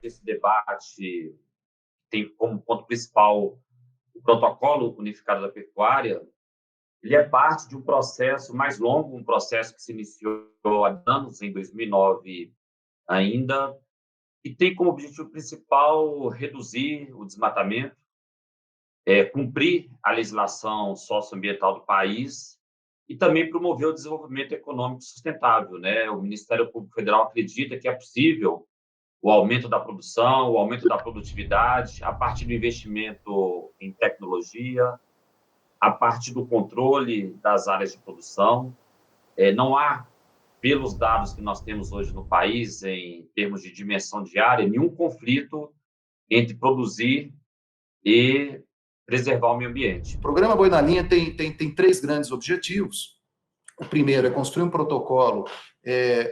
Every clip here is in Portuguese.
desse debate tem como ponto principal o Protocolo Unificado da Pecuária. Ele é parte de um processo mais longo, um processo que se iniciou há anos, em 2009 ainda, e tem como objetivo principal reduzir o desmatamento, cumprir a legislação socioambiental do país e também promover o desenvolvimento econômico sustentável, né? O Ministério Público Federal acredita que é possível o aumento da produção, o aumento da produtividade, a partir do investimento em tecnologia, a partir do controle das áreas de produção. Não há, pelos dados que nós temos hoje no país, em termos de dimensão de área, nenhum conflito entre produzir e preservar o meio ambiente. O programa Boi na Linha tem três grandes objetivos. O primeiro é construir um protocolo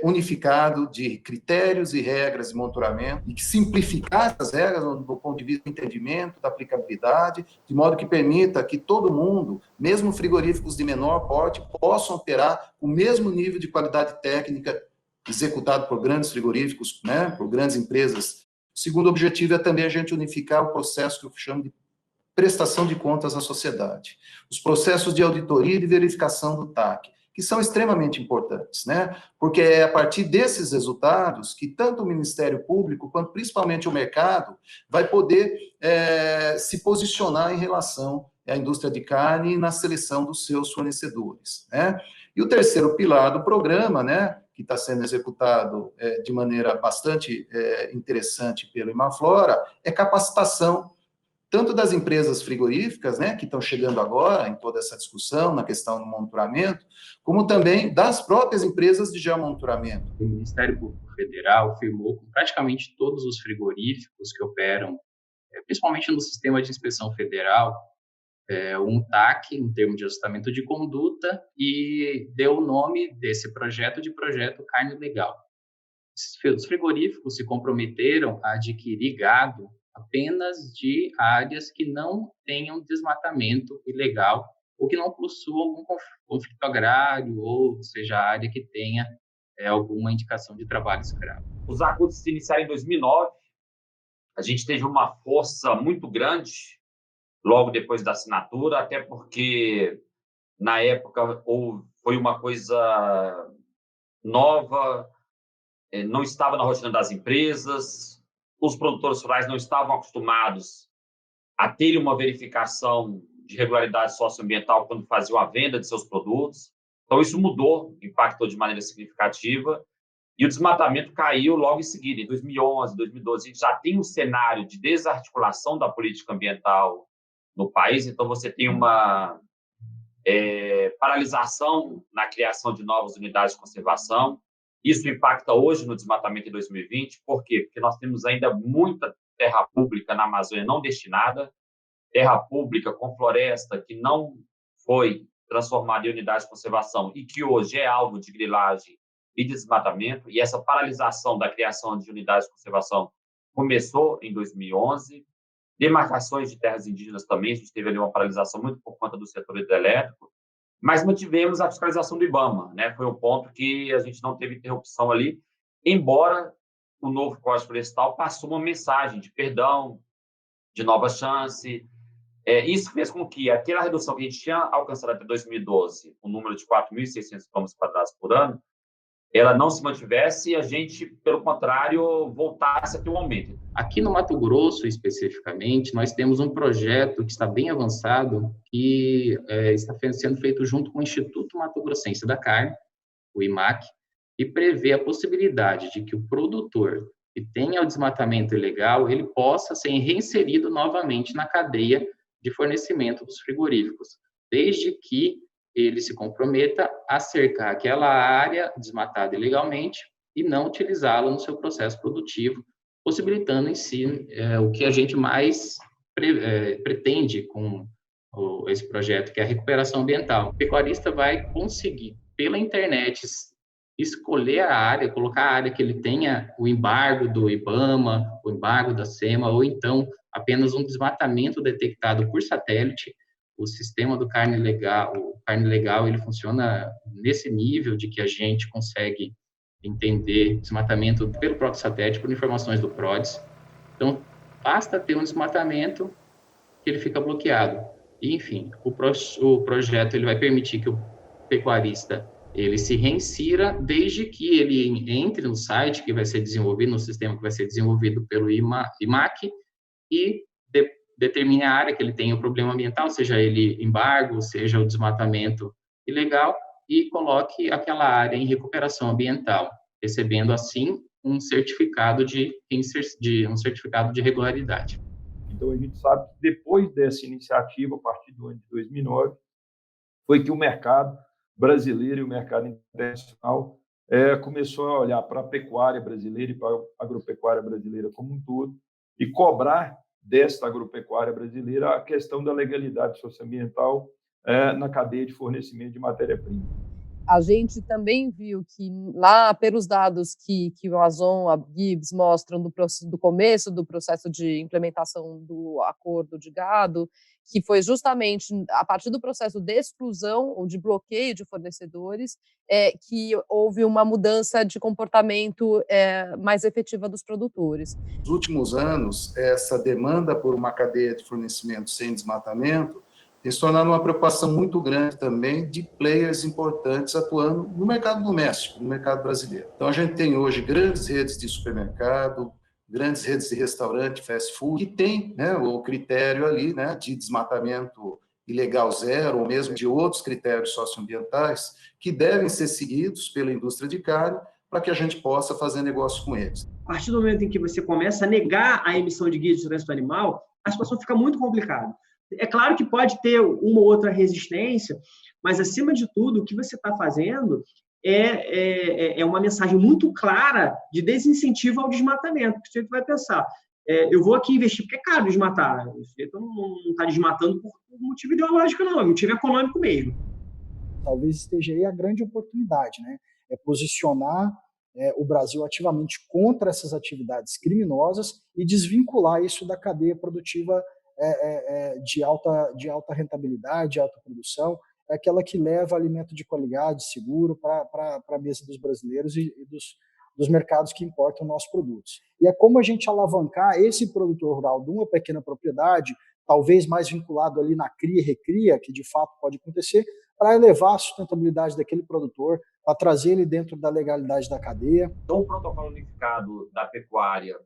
unificado de critérios e regras de monitoramento e que simplificar essas regras do ponto de vista do entendimento, da aplicabilidade, de modo que permita que todo mundo, mesmo frigoríficos de menor porte, possam operar o mesmo nível de qualidade técnica executado por grandes frigoríficos, né, por grandes empresas. O segundo objetivo é também a gente unificar o processo que eu chamo de prestação de contas à sociedade. Os processos de auditoria e de verificação do TAC, que são extremamente importantes, né? Porque é a partir desses resultados que tanto o Ministério Público, quanto principalmente o mercado, vai poder se posicionar em relação à indústria de carne na seleção dos seus fornecedores, né? E o terceiro pilar do programa, né, que está sendo executado de maneira bastante interessante pelo Imaflora, é capacitação tanto das empresas frigoríficas, né, que estão chegando agora em toda essa discussão, na questão do monitoramento, como também das próprias empresas de geomonitoramento. O Ministério Público Federal firmou com praticamente todos os frigoríficos que operam, principalmente no sistema de inspeção federal, um TAC, um termo de ajustamento de conduta, e deu o nome desse projeto de Projeto Carne Legal. Os frigoríficos se comprometeram a adquirir gado apenas de áreas que não tenham desmatamento ilegal ou que não possuam algum conflito agrário, ou seja, área que tenha alguma indicação de trabalho escravo. Os acordos se iniciaram em 2009, a gente teve uma força muito grande logo depois da assinatura, até porque, na época, foi uma coisa nova, não estava na rotina das empresas, os produtores rurais não estavam acostumados a ter uma verificação de regularidade socioambiental quando faziam a venda de seus produtos. Então, isso mudou, impactou de maneira significativa, e o desmatamento caiu logo em seguida. Em 2011, 2012, a gente já tem um cenário de desarticulação da política ambiental no país, então você tem uma paralisação na criação de novas unidades de conservação. Isso impacta hoje no desmatamento em 2020. Por quê? Porque nós temos ainda muita terra pública na Amazônia não destinada, terra pública com floresta que não foi transformada em unidade de conservação e que hoje é alvo de grilagem e desmatamento. E essa paralisação da criação de unidades de conservação começou em 2011. Demarcações de terras indígenas também, a gente teve ali uma paralisação muito por conta do setor hidrelétrico, mas mantivemos a fiscalização do IBAMA, né? Foi um ponto que a gente não teve interrupção ali, embora o novo Código Florestal passou uma mensagem de perdão, de nova chance. Isso fez com que aquela redução que a gente tinha alcançado até 2012, o número de 4.600 km² por ano, ela não se mantivesse e a gente, pelo contrário, voltasse a ter um aumento. Aqui no Mato Grosso, especificamente, nós temos um projeto que está bem avançado, que está sendo feito junto com o Instituto Mato Grossense da Carne, o IMAC, e prevê a possibilidade de que o produtor que tenha o desmatamento ilegal, ele possa ser reinserido novamente na cadeia de fornecimento dos frigoríficos, desde que ele se comprometa a cercar aquela área desmatada ilegalmente e não utilizá-la no seu processo produtivo, possibilitando em si o que a gente mais pretende com esse projeto, que é a recuperação ambiental. O pecuarista vai conseguir, pela internet, escolher a área, colocar a área que ele tenha o embargo do IBAMA, o embargo da SEMA, ou então apenas um desmatamento detectado por satélite. O sistema do Carne Legal, o Carne Legal, ele funciona nesse nível de que a gente consegue entender desmatamento pelo próprio satélite, por informações do PRODES. Então, basta ter um desmatamento que ele fica bloqueado. E, enfim, o projeto ele vai permitir que o pecuarista ele se reinsira desde que ele entre no site que vai ser desenvolvido, no sistema que vai ser desenvolvido pelo IMAC, e determine a área que ele tem o problema ambiental, seja ele embargo, seja o desmatamento ilegal, e coloque aquela área em recuperação ambiental, recebendo assim um certificado de regularidade. Então, a gente sabe que depois dessa iniciativa, a partir do ano de 2009, foi que o mercado brasileiro e o mercado internacional começou a olhar para a pecuária brasileira e para a agropecuária brasileira como um todo e cobrar desta agropecuária brasileira a questão da legalidade socioambiental na cadeia de fornecimento de matéria-prima. A gente também viu que lá, pelos dados que o Amazon, a Gibbs mostram do começo do processo de implementação do acordo de gado, que foi justamente a partir do processo de exclusão ou de bloqueio de fornecedores, que houve uma mudança de comportamento mais efetiva dos produtores. Nos últimos anos, essa demanda por uma cadeia de fornecimento sem desmatamento tem se tornado uma preocupação muito grande também de players importantes atuando no mercado doméstico, no mercado brasileiro. Então, a gente tem hoje grandes redes de supermercado, grandes redes de restaurante, fast food, que tem, né, o critério ali, né, de desmatamento ilegal zero, ou mesmo de outros critérios socioambientais, que devem ser seguidos pela indústria de carne para que a gente possa fazer negócio com eles. A partir do momento em que você começa a negar a emissão de guia de segurança do animal, a situação fica muito complicada. É claro que pode ter uma ou outra resistência, mas, acima de tudo, o que você está fazendo é uma mensagem muito clara de desincentivo ao desmatamento. Porque você vai pensar, eu vou aqui investir porque é caro desmatar. O sujeito não está desmatando por motivo ideológico, não, é motivo econômico mesmo. Talvez esteja aí a grande oportunidade, né? É posicionar o Brasil ativamente contra essas atividades criminosas e desvincular isso da cadeia produtiva de alta rentabilidade, de alta produção, é aquela que leva alimento de qualidade, seguro, para a mesa dos brasileiros e dos mercados que importam nossos produtos. E é como a gente alavancar esse produtor rural de uma pequena propriedade, talvez mais vinculado ali na cria e recria, que de fato pode acontecer, para elevar a sustentabilidade daquele produtor, para trazer ele dentro da legalidade da cadeia. Então, o Protocolo Unificado da Pecuária,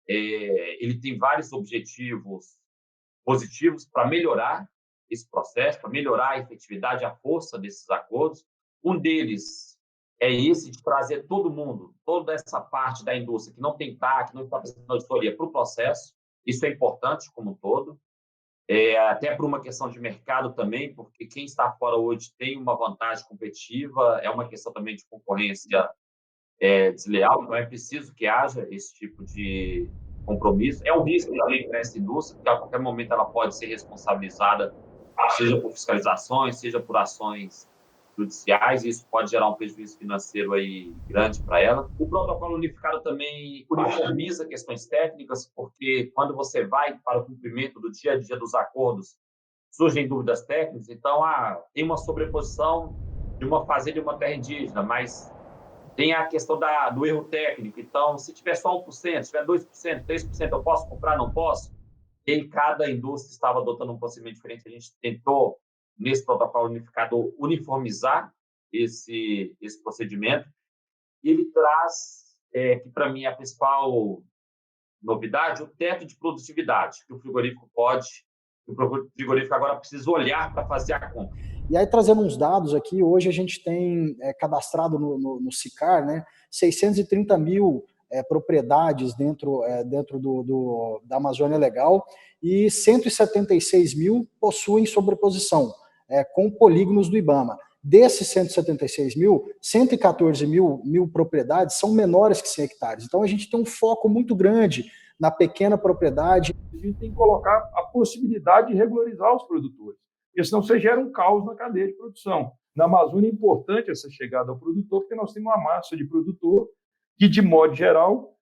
ele tem vários objetivos positivos para melhorar esse processo, para melhorar a efetividade, a força desses acordos. Um deles é esse de trazer todo mundo, toda essa parte da indústria que não tem TAC, que não está prestando auditoria para o processo. Isso é importante como um todo. Até por uma questão de mercado também, porque quem está fora hoje tem uma vantagem competitiva, é uma questão também de concorrência desleal, então é preciso que haja esse tipo de compromisso. É um risco também para essa indústria, porque a qualquer momento ela pode ser responsabilizada, seja por fiscalizações, seja por ações judiciais, e isso pode gerar um prejuízo financeiro aí grande para ela. O protocolo unificado também uniformiza questões técnicas, porque quando você vai para o cumprimento do dia a dia dos acordos, surgem dúvidas técnicas. Então, tem uma sobreposição de uma fazenda e uma terra indígena, mas tem a questão do erro técnico. Então, se tiver só 1%, se tiver 2%, 3%, eu posso comprar, não posso? E cada indústria estava adotando um procedimento diferente. A gente tentou, nesse protocolo unificado, uniformizar esse procedimento. E ele traz, que para mim é a principal novidade, o teto de produtividade, que o frigorífico pode, o frigorífico agora precisa olhar para fazer a compra. E aí, trazendo uns dados aqui, hoje a gente tem cadastrado no SICAR, né, 630 mil propriedades dentro da Amazônia Legal, e 176 mil possuem sobreposição, com polígonos do IBAMA. Desses 176 mil, 114 mil propriedades são menores que 100 hectares. Então, a gente tem um foco muito grande na pequena propriedade. A gente tem que colocar a possibilidade de regularizar os produtores, porque senão você gera um caos na cadeia de produção. Na Amazônia é importante essa chegada ao produtor, porque nós temos uma massa de produtor que, de modo geral,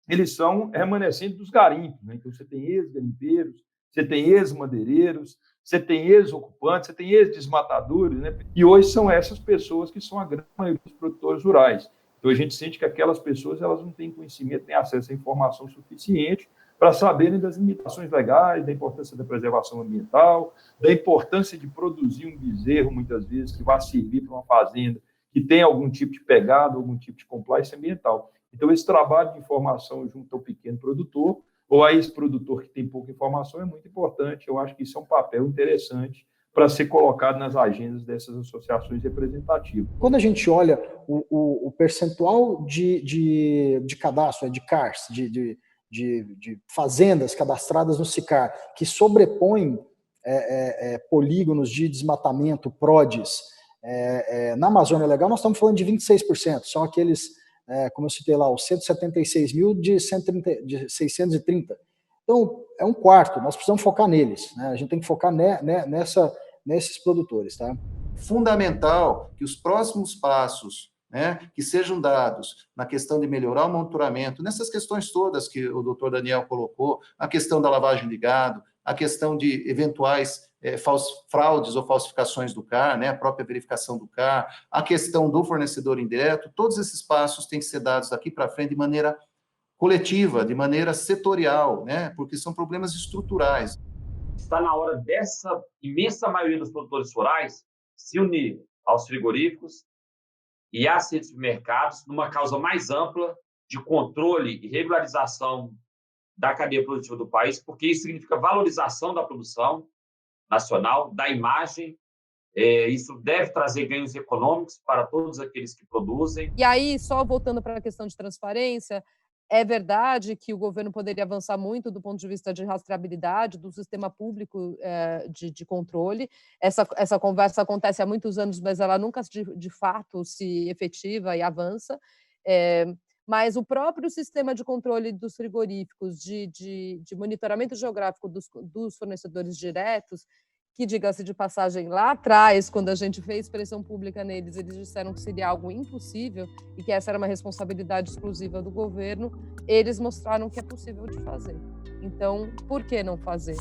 eles são remanescentes dos garimpos, né? Então, você tem ex-garimpeiros, você tem ex-madeireiros, você tem ex-ocupantes, você tem ex-desmatadores, né? E hoje são essas pessoas que são a grande maioria dos produtores rurais. Então, a gente sente que aquelas pessoas elas não têm conhecimento, nem acesso à informação suficiente para saberem das limitações legais, da importância da preservação ambiental, da importância de produzir um bezerro, muitas vezes, que vai servir para uma fazenda que tem algum tipo de pegada, algum tipo de compliance ambiental. Então, esse trabalho de informação junto ao pequeno produtor, ou a esse produtor que tem pouca informação, é muito importante. Eu acho que isso é um papel interessante para ser colocado nas agendas dessas associações representativas. Quando a gente olha o percentual de cadastro, de CARs, de fazendas cadastradas no SICAR, que sobrepõem polígonos de desmatamento, PRODES, na Amazônia Legal, nós estamos falando de 26%, são aqueles, como eu citei lá, os 176 mil de 630. Então, é um quarto, nós precisamos focar neles, né? A gente tem que focar nesses produtores. Tá? Fundamental que os próximos passos, né, que sejam dados na questão de melhorar o monitoramento, nessas questões todas que o doutor Daniel colocou, a questão da lavagem de gado, a questão de eventuais fraudes ou falsificações do CAR, né, a própria verificação do CAR, a questão do fornecedor indireto, todos esses passos têm que ser dados daqui para frente de maneira coletiva, de maneira setorial, né, porque são problemas estruturais. Está na hora dessa imensa maioria dos produtores rurais se unir aos frigoríficos e às redes de mercados numa causa mais ampla de controle e regularização da cadeia produtiva do país, porque isso significa valorização da produção nacional, da imagem. Isso deve trazer ganhos econômicos para todos aqueles que produzem. E aí, só voltando para a questão de transparência, é verdade que o governo poderia avançar muito do ponto de vista de rastreabilidade do sistema público de controle. Essa conversa acontece há muitos anos, mas ela nunca de fato se efetiva e avança. Mas o próprio sistema de controle dos frigoríficos, de monitoramento geográfico dos fornecedores diretos, que, diga-se de passagem, lá atrás, quando a gente fez pressão pública neles, eles disseram que seria algo impossível e que essa era uma responsabilidade exclusiva do governo, eles mostraram que é possível de fazer. Então, por que não fazer?